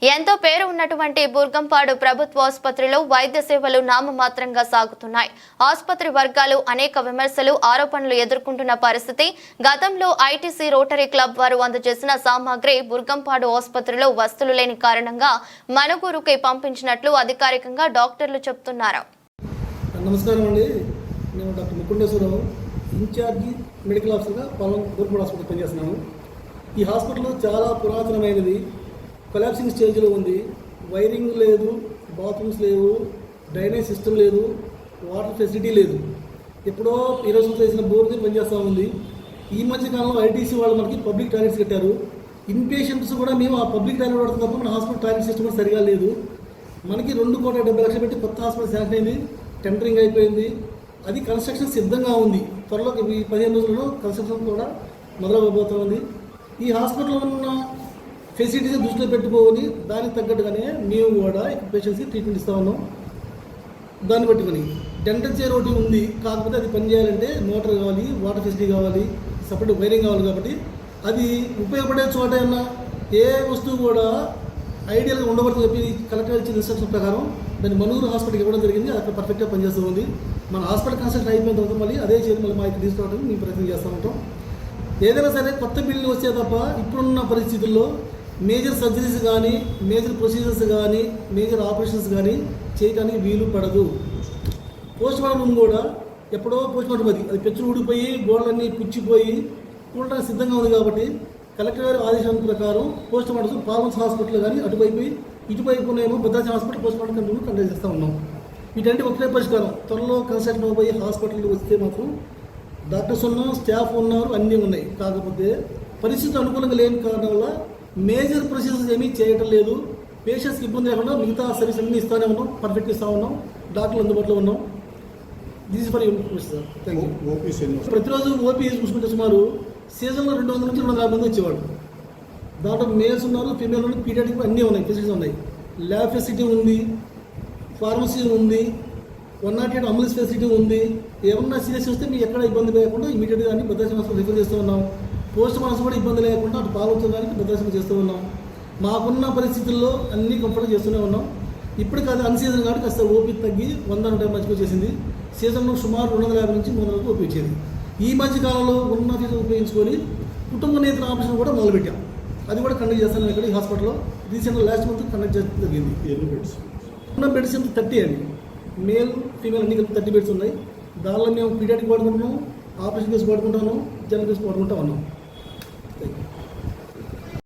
ఎంతో పేరు ఉన్నటువంటి బుర్గంపాడు ప్రభుత్వ ఆసుపత్రిలో వైద్య సేవలు నామమాత్రంగా సాగుతున్నాయి. ఆసుపత్రి వర్గాలు అనేక విమర్శలు, ఆరోపణలు ఎదుర్కొంటున్న పరిస్థితి. గతంలో ఐటీసీ రోటరీ క్లబ్ వారు అందజేసిన సామాగ్రి బుర్గంపాడు ఆసుపత్రిలో వస్తువులు లేని కారణంగా మనుగురుకి పంపించినట్లు అధికారికంగా డాక్టర్లు చెబుతున్నారు. నమస్కారం అండి. నేను డాక్టర్ ముకుండేశ్వరరావు, ఇన్ఛార్జి మెడికల్ ఆఫీసర్గా బుర్గంపాడు హాస్పిటల్ పనిచేస్తున్నాను. ఈ హాస్పిటల్ చాలా పురాతనమైనది, కొలాప్సింగ్ స్టేజ్లో ఉంది. వైరింగ్ లేదు, బాత్రూమ్స్ లేవు, డ్రైనేజ్ సిస్టమ్ లేదు, వాటర్ ఫెసిలిటీ లేదు. ఎప్పుడో 20 సంవత్సరాలు వేసిన బోర్డు పనిచేస్తూ ఉంది. ఈ మధ్య కాలంలో ఐటీసీ వాళ్ళు మనకి పబ్లిక్ టాయిలెట్స్ కట్టారు. ఇన్పేషెంట్స్ కూడా మేము ఆ పబ్లిక్ టాయిలెట్ వాడుతాం తప్ప మన హాస్పిటల్ టాయిలెట్ సిస్టమ్ కూడా సరిగా లేదు. మనకి 2,70,00,000 పెట్టి కొత్త హాస్పిటల్ శాంక్షన్ అయింది, టెండరింగ్ అయిపోయింది. అది కన్స్ట్రక్షన్ సిద్ధంగా ఉంది. త్వరలో ఈ 15 రోజుల్లో కన్స్ట్రక్షన్ కూడా మొదలవబోతోంది. ఈ హాస్పిటల్లో ఉన్న ఫెసిలిటీస్ దృష్టిలో పెట్టుకోని దానికి తగ్గట్టుగానే మేము కూడా పేషెంట్స్కి ట్రీట్మెంట్ ఇస్తూ ఉన్నాం. దాన్ని పట్టుకొని డెంటల్ చైర్ ఒకటి ఉంది, కాకపోతే అది పని చేయాలంటే మోటార్ కావాలి, వాటర్ ఫెసిలిటీ కావాలి, సపరేట్ వైరింగ్ కావాలి. కాబట్టి అది ఉపయోగపడే చోట ఉన్న ఏ వస్తువు కూడా ఐడియల్గా ఉండబడుతుంది చెప్పి కలెక్టర్ ఇచ్చిన ఇన్స్ట్రక్షన్ ప్రకారం దాన్ని మనూరు హాస్పిటల్కి ఇవ్వడం జరిగింది. అక్కడ పర్ఫెక్ట్గా పనిచేస్తూ ఉంది. మన హాస్పిటల్ కన్స్ట్రక్షన్ అయిపోయిన తర్వాత మళ్ళీ అదే చైర్ మళ్ళీ మా ఇక్కడ తీసుకోవడానికి మేము ప్రయత్నం చేస్తూ ఉంటాం. ఏదైనా సరే కొత్త బిల్డింగ్ వస్తే తప్ప ఇప్పుడున్న పరిస్థితుల్లో మేజర్ సర్జరీస్ కానీ, మేజర్ ప్రొసీజర్స్ కానీ, మేజర్ ఆపరేషన్స్ కానీ చేయడానికి వీలు పడదు. పోస్ట్ మార్టం రూమ్ కూడా ఎప్పుడో పోస్ట్ మార్టం అది పెచ్చులు ఊడిపోయి గోడలన్నీ పుచ్చిపోయి కూడడానికి సిద్ధంగా ఉంది. కాబట్టి కలెక్టర్ గారి ఆదేశాల ప్రకారం పోస్ట్ మార్టం ఫార్మస్ హాస్పిటల్ కానీ ఇటువైపునేమో Bhadrachalam hospital post mortem conduct చేస్తూ ఉన్నాం. వీటంటే ఒకటే పరిష్కారం. త్వరలో కన్స్ట్రక్షన్ అయిపోయి హాస్పిటల్ వస్తే మాత్రం డాక్టర్స్ ఉన్నాం, స్టాఫ్ ఉన్నారు, అన్నీ ఉన్నాయి. కాకపోతే పరిస్థితులు అనుకూలంగా లేని కారణం వల్ల మేజర్ ప్రొసీజర్స్ ఏమీ చేయటం లేదు. పేషెంట్స్కి ఇబ్బంది లేకుండా మిగతా సర్వీస్ అన్నీ ఇస్తూనే ఉన్నాం, పర్ఫెక్ట్ ఇస్తూ ఉన్నాం, డాక్టర్లు అందుబాటులో ఉన్నాం. This for sir. Thank you. ప్రతిరోజు ఓపీ చూసుకుంటే సుమారు సీజన్లో 200 నుంచి 250 మంది వచ్చేవాడు. దాంట్లో మేల్స్ ఉన్నారు, ఫీమేల్ ఉన్నారు, పీడియాట్రిక్ అన్నీ ఉన్నాయి, ఫెసిలిటీస్ ఉన్నాయి. ల్యాబ్ ఫెసిలిటీ ఉంది, ఫార్మసీ ఉంది, 108 అంబులెన్స్ ఫెసిలిటీ ఉంది. ఏమన్నా సీరియస్ వస్తే మీకు ఎక్కడ ఇబ్బంది లేకుండా ఇమీడియట్గా అన్ని భద్రాచలం హాస్పిటల్ రిఫర్ చేస్తూ ఉన్నాం. పోస్ట్ మార్టం కూడా ఇబ్బంది లేకుండా అటు పాల్గొనడానికి భద్రాచలం చేస్తూ ఉన్నాం. మాకున్న పరిస్థితుల్లో అన్నీ కంఫర్ట్ చేస్తూనే ఉన్నాం. ఇప్పటికి అది అన్సీజన్ కాబట్టి కాస్త ఓపీ తగ్గి 100-150 మధ్యకు వచ్చేసింది. సీజన్లో సుమారు 250 నుంచి 300 వరకు ఓపీ వచ్చేది. ఈ మధ్య కాలంలో ఉన్న ఫీజు ఉపయోగించుకొని కుటుంబ నియంత్రణ ఆపరేషన్ కూడా మొదలుపెట్టాం. అది కూడా కండక్ట్ చేస్తాను ఇక్కడ ఈ హాస్పిటల్లో. రీసెంట్గా లాస్ట్ మంత్ కండక్ట్ చేస్తూ జరిగింది. ఉన్న బెడ్స్ ఎంత 30 అండి, మేల్ ఫీమేల్ అన్ని కలిపి 30 బెడ్స్ ఉన్నాయి. దానిలో మేము పీడియాట్రిక్ వాడుకుంటున్నాం, ఆపరేషన్ కేసు వాడుకుంటాను, జనరల్ కేసు వాడుకుంటా ఉన్నాం.